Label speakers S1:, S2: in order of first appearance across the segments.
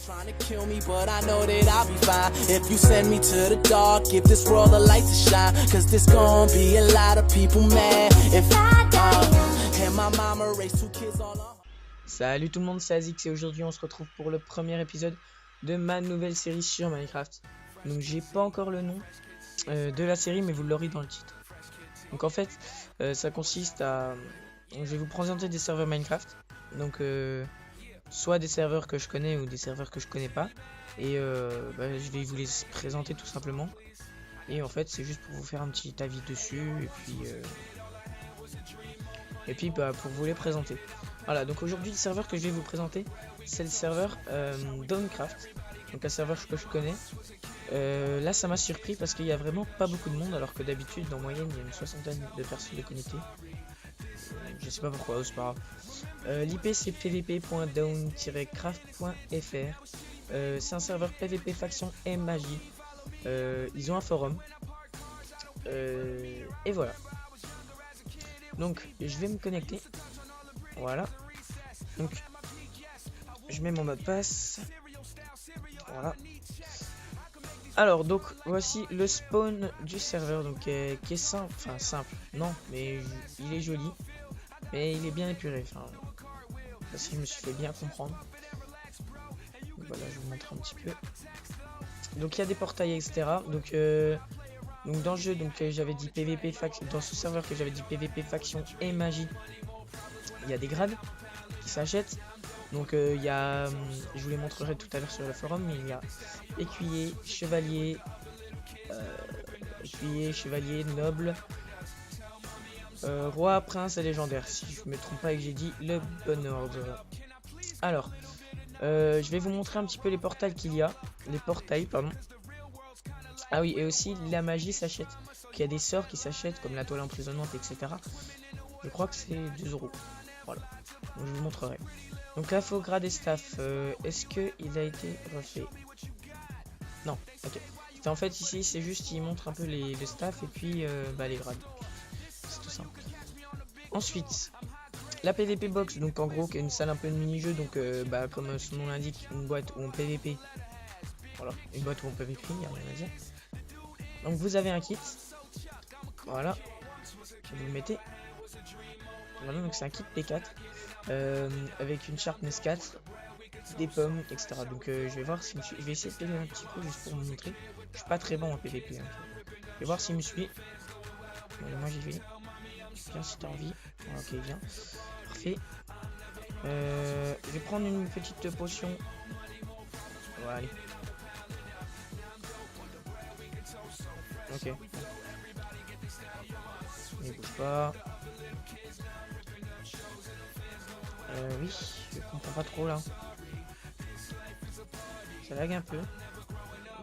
S1: Trying to kill me, but I know that I'll be fine. If you send me to the dark, give this world a light to shine. Cause there's gonna be a lot of people mad if and my mama raised 2 kids all on.
S2: Salut tout le monde, c'est Azix et aujourd'hui on se retrouve pour le premier épisode de ma nouvelle série sur Minecraft. Donc j'ai pas encore le nom de la série, mais vous l'aurez dans le titre. Donc en fait ça consiste à... Je vais vous présenter des serveurs Minecraft. Donc soit des serveurs que je connais ou des serveurs que je connais pas. Et je vais vous les présenter tout simplement. Et en fait c'est juste pour vous faire un petit avis dessus. Et puis pour vous les présenter. Voilà, donc aujourd'hui le serveur que je vais vous présenter, c'est le serveur Dawncraft. Donc un serveur que je connais. Là ça m'a surpris parce qu'il y a vraiment pas beaucoup de monde, alors que d'habitude en moyenne il y a une 60aine de personnes connectées. Je sais pas pourquoi, c'est pas grave. L'IP c'est pvp.down-craft.fr. C'est un serveur PvP faction et magie. Ils ont un forum. Et voilà. Donc je vais me connecter. Voilà. Donc je mets mon mot de passe. Voilà. Alors donc voici le spawn du serveur, donc qui est simple, enfin simple, non, mais il est joli, mais il est bien épuré, enfin, parce que je me suis fait bien comprendre. Donc, voilà, je vous montre un petit peu. Donc il y a des portails, etc. Donc dans le jeu, donc j'avais dit PVP faction, dans ce serveur que j'avais dit PVP faction et magie, il y a des grades qui s'achètent. Donc il y a, je vous les montrerai tout à l'heure sur le forum, mais il y a écuyer, chevalier, noble, roi, prince et légendaire, si je me trompe pas et que j'ai dit le bon ordre. Alors je vais vous montrer un petit peu les portails qu'il y a, ah oui, et aussi la magie s'achète. Il y a des sorts qui s'achètent comme la toile emprisonnante, etc. Je crois que c'est 2 €. Voilà, donc je vous montrerai. Donc l'infograde et staff, est-ce que il a été refait? Non, ok. En fait ici c'est juste il montre un peu les staff et puis les grades. C'est tout simple. Ensuite, la PVP box, donc en gros qui est une salle un peu de mini-jeu, donc comme son nom l'indique, une boîte où on PVP. Voilà, une boîte où on PVP, il y a rien à dire. Donc vous avez un kit. Voilà. Vous le mettez. Voilà, donc c'est un kit P4. Avec une sharpness 4, des pommes, etc. Donc je vais voir si je vais essayer de PVP un petit peu juste pour vous montrer. Je suis pas très bon en PVP. Hein. Je vais voir s'il me suit. Bon, moi j'y vais. Viens si t'as envie. Ok, viens. Parfait. Je vais prendre une petite potion. Voilà, allez. Ok. Ne bouge pas. Oui, je comprends pas trop là. Ça lag un peu.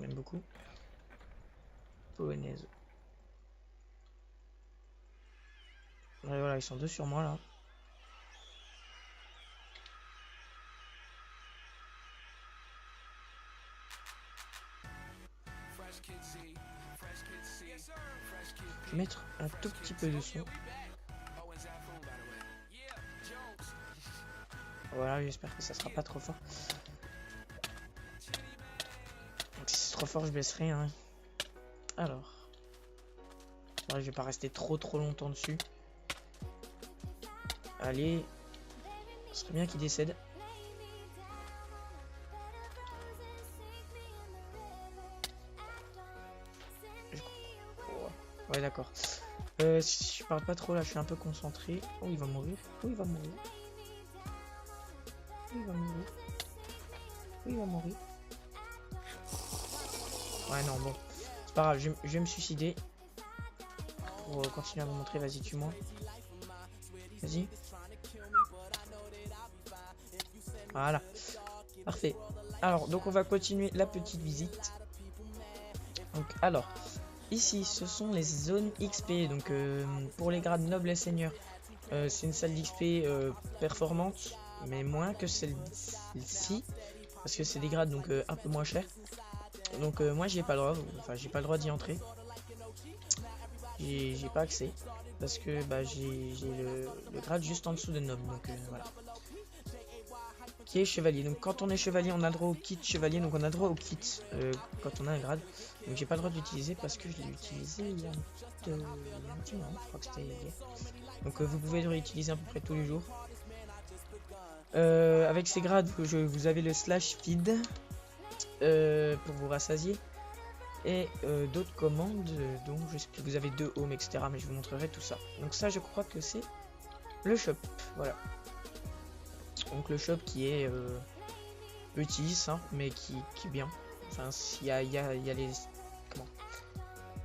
S2: J'aime beaucoup. Polonaise. Ouais, voilà, ils sont 2 sur moi là. Je vais mettre un tout petit peu de son. Voilà, j'espère que ça sera pas trop fort. Donc si c'est trop fort, je baisserai. Hein. Alors, ouais, je vais pas rester trop longtemps dessus. Allez, ce serait bien qu'il décède. Ouais, d'accord. Si je parle pas trop là, je suis un peu concentré. Oh, il va mourir. Oh, il va mourir. Il va mourir. Oui, il va mourir. Ouais, non, bon. C'est pas grave, je vais me suicider. Pour continuer à vous montrer, vas-y, tue-moi. Vas-y. Voilà. Parfait. Alors, donc on va continuer la petite visite. Donc, alors, ici, ce sont les zones XP. Donc, pour les grades nobles et seigneurs, c'est une salle d'XP performante. Mais moins que celle-ci, parce que c'est des grades donc un peu moins cher. Donc moi j'ai pas le droit, enfin j'ai pas le droit d'y entrer. J'ai pas accès parce que j'ai le grade juste en dessous de noble, donc voilà. qui est chevalier. Donc quand on est chevalier, on a le droit au kit chevalier, donc on a le droit au kit quand on a un grade. Donc j'ai pas le droit d'utiliser parce que je l'ai utilisé il y a un petit moment, je crois que c'était hier. Donc vous pouvez le réutiliser à peu près tous les jours. Avec ces grades, vous avez le slash feed pour vous rassasier. Et d'autres commandes, donc je sais plus, vous avez 2 home, etc. Mais je vous montrerai tout ça. Donc ça, je crois que c'est le shop, voilà. Donc le shop qui est petit, simple, mais qui est bien. Enfin, il y a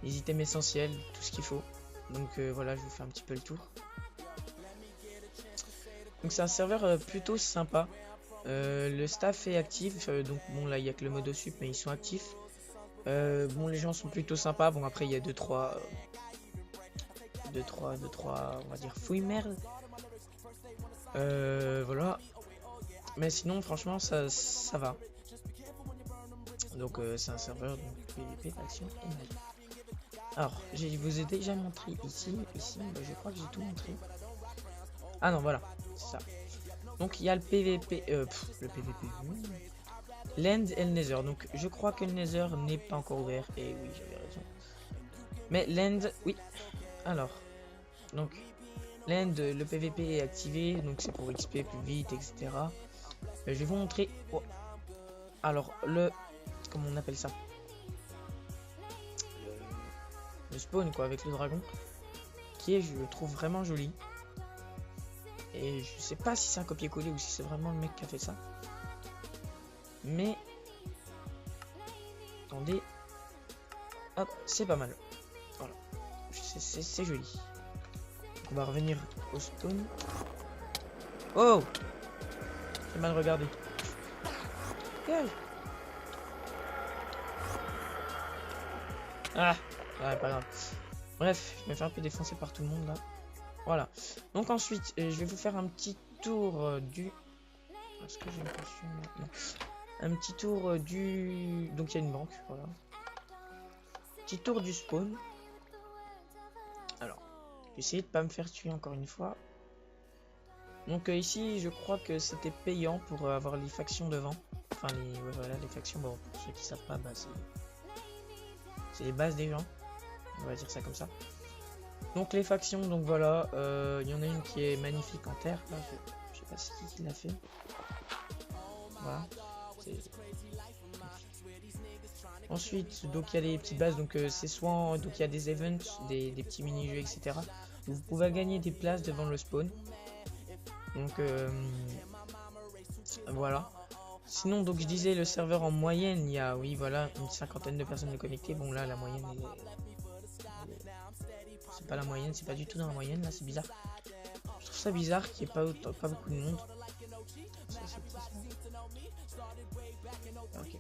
S2: les items essentiels, tout ce qu'il faut. Donc voilà, je vous fais un petit peu le tour. Donc c'est un serveur plutôt sympa. Le staff est actif, donc bon là il y a que le mode sup, mais ils sont actifs. Bon, les gens sont plutôt sympas. Bon, après il y a 2-3 on va dire fouilles merde. Voilà. Mais sinon franchement ça va. Donc c'est un serveur donc PvP action et magie. Alors je vous ai déjà montré ici bah, je crois que j'ai tout montré. Ah non voilà c'est ça. Donc il y a le PvP l'End et le Nether. Donc je crois que le Nether n'est pas encore ouvert. Et oui j'avais raison. Mais l'End oui. Alors donc l'End le PvP est activé. Donc c'est pour XP plus vite etc. Je vais vous montrer. Oh. Alors le comment on appelle ça, le spawn quoi avec le dragon qui est je le trouve vraiment joli. Et je sais pas si c'est un copier-coller ou si c'est vraiment le mec qui a fait ça. Mais attendez, hop, c'est pas mal. Voilà, c'est joli. Donc on va revenir au spawn. Oh, j'ai mal regardé. Dégage. Ah, ouais, pas grave. Bref, je me fais un peu défoncer par tout le monde là. Voilà. Donc ensuite, je vais vous faire un petit tour du. Est-ce que j'ai une question? Non. Un petit tour du. Donc il y a une banque, voilà. Petit tour du spawn. Alors, je vais essayer de pas me faire tuer encore une fois. Donc ici, je crois que c'était payant pour avoir les factions devant. Enfin, ouais, voilà, les factions. Bon, pour ceux qui savent pas, bah, c'est les bases des gens. On va dire ça comme ça. Donc les factions, donc voilà, il y en a une qui est magnifique en terre. Là, je sais pas si qui l'a fait. Voilà. Ensuite, donc il y a les petites bases, donc c'est soit donc il y a des events, des petits mini-jeux, etc. Vous pouvez gagner des places devant le spawn. Donc voilà. Sinon, donc je disais le serveur en moyenne, il y a oui voilà une 50aine de personnes de connectées. Bon là la moyenne c'est pas la moyenne, c'est pas du tout dans la moyenne là, c'est bizarre. Je trouve ça bizarre qu'il n'y ait pas beaucoup de monde. Okay.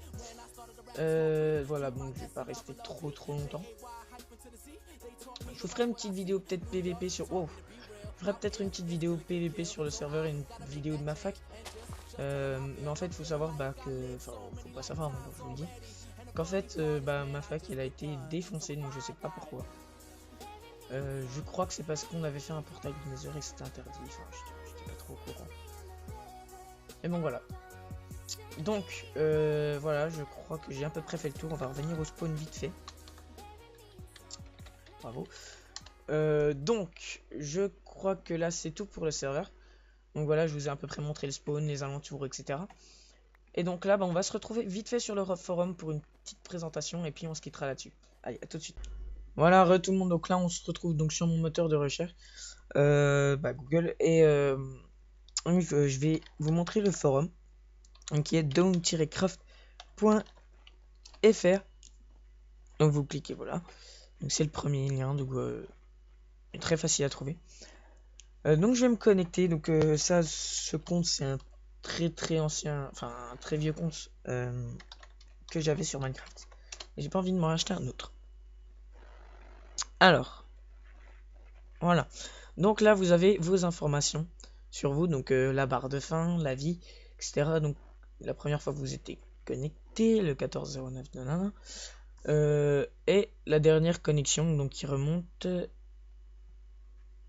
S2: Voilà, bon je vais pas rester trop longtemps. Je vous ferai une petite vidéo peut-être PVP sur. Wow. Je ferai peut-être une petite vidéo PVP sur le serveur et une vidéo de ma fac. Mais en fait, faut savoir que. Enfin, faut pas savoir, mais je vous le dis. Qu'en fait, ma fac elle a été défoncée, donc je sais pas pourquoi. Je crois que c'est parce qu'on avait fait un portail de Nether et que c'était interdit. Enfin, j'étais pas trop au courant. Mais bon, voilà. Donc, voilà, je crois que j'ai à peu près fait le tour. On va revenir au spawn vite fait. Bravo. Donc, je crois que là, c'est tout pour le serveur. Donc voilà, je vous ai à peu près montré le spawn, les alentours, etc. Et donc là, on va se retrouver vite fait sur le forum pour une petite présentation et puis on se quittera là-dessus. Allez, à tout de suite. Voilà, tout le monde. Donc là, on se retrouve donc sur mon moteur de recherche, Google, et je vais vous montrer le forum, donc, qui est down-craft.fr. Donc vous cliquez, voilà. Donc c'est le premier lien, donc très facile à trouver. Donc je vais me connecter. Donc ça, ce compte, c'est un très ancien, enfin un très vieux compte que j'avais sur Minecraft. Et j'ai pas envie de m'en racheter un autre. Alors, voilà. Donc là, vous avez vos informations sur vous. Donc la barre de fin, la vie, etc. Donc la première fois que vous étiez connecté, le 1409, nanana. Et la dernière connexion, donc qui remonte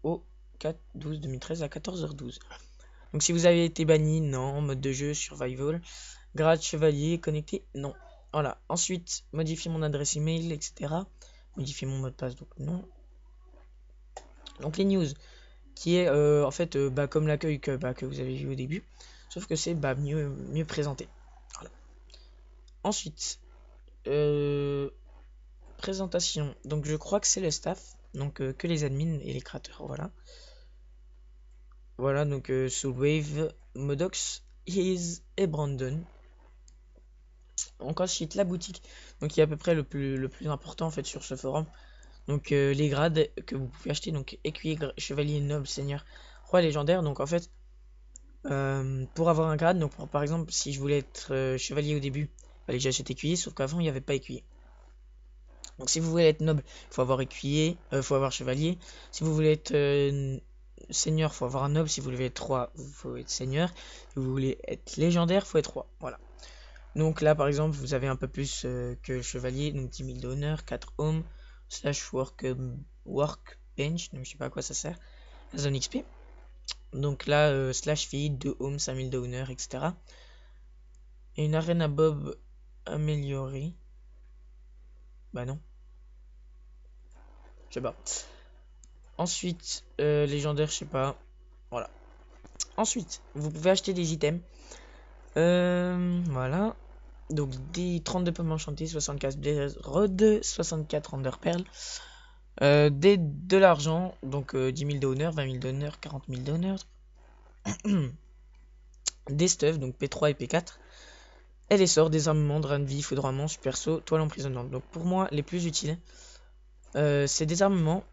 S2: au 4-12-2013 à 14h12. Donc si vous avez été banni, non. Mode de jeu, survival. Grade chevalier, connecté, non. Voilà. Ensuite, modifier mon adresse email, etc. Modifier mon mot de passe, donc non. Donc les news, qui est en fait comme l'accueil que vous avez vu au début, sauf que c'est mieux présenté. Voilà. Ensuite, présentation. Donc je crois que c'est le staff, donc que les admins et les créateurs. Voilà. Voilà, donc Soulwave, Modox, Hayes et Brandon. Donc ensuite la boutique, donc qui est à peu près le plus important en fait sur ce forum. Donc les grades que vous pouvez acheter, donc écuyer, chevalier, noble, seigneur, roi, légendaire. Donc en fait pour avoir un grade, donc par exemple si je voulais être chevalier au début, il fallait que j'achète écuyer, sauf qu'avant il n'y avait pas écuyer. Donc si vous voulez être noble, il faut avoir écuyer, faut avoir chevalier. Si vous voulez être seigneur, faut avoir un noble. Si vous voulez être roi, il faut être seigneur. Si vous voulez être légendaire, faut être roi. Voilà. Donc là par exemple vous avez un peu plus que chevalier, donc 10 000 d'honneur, 4 hommes, slash workbench, donc je sais pas à quoi ça sert, zone XP. Donc là slash feed, 2 hommes, 5000 d'honneur, etc. Et une arène à Bob améliorée. Bah non. Je sais pas. Ensuite, légendaire, je sais pas. Voilà. Ensuite, vous pouvez acheter des items. Voilà. Donc des 32 pommes enchantées, 64 Rod, 64 Render Pearl. De l'argent, donc 10 000 d'honneur, 20 000 d'honneur, 40 000 d'honneur. Des stuffs, donc P3 et P4. Et les sorts, désarmement, drain de vie, foudroiement, super saut, toile emprisonnante. Donc pour moi, les plus utiles, c'est désarmement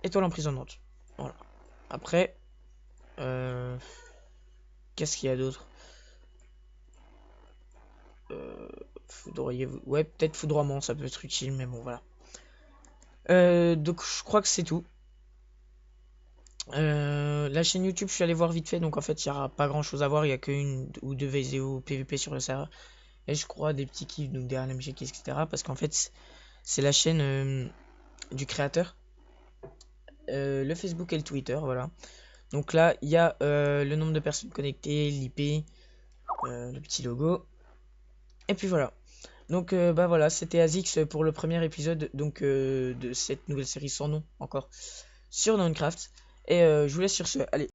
S2: et toile emprisonnante. Voilà. Après, qu'est-ce qu'il y a d'autre? Ouais, peut-être foudroiement, ça peut être utile, mais bon, voilà. Donc je crois que c'est tout. La chaîne YouTube, je suis allé voir vite fait, donc en fait, il n'y aura pas grand chose à voir. Il n'y a qu'une ou deux VZO PVP sur le serveur. Et je crois des petits kiffs, donc des RLMG, etc. Parce qu'en fait, c'est la chaîne du créateur. Le Facebook et le Twitter, voilà. Donc là, il y a le nombre de personnes connectées, l'IP, le petit logo. Et puis voilà. Donc bah voilà, c'était Azix pour le premier épisode donc de cette nouvelle série sans nom encore sur Minecraft. Et je vous laisse sur ce. Allez.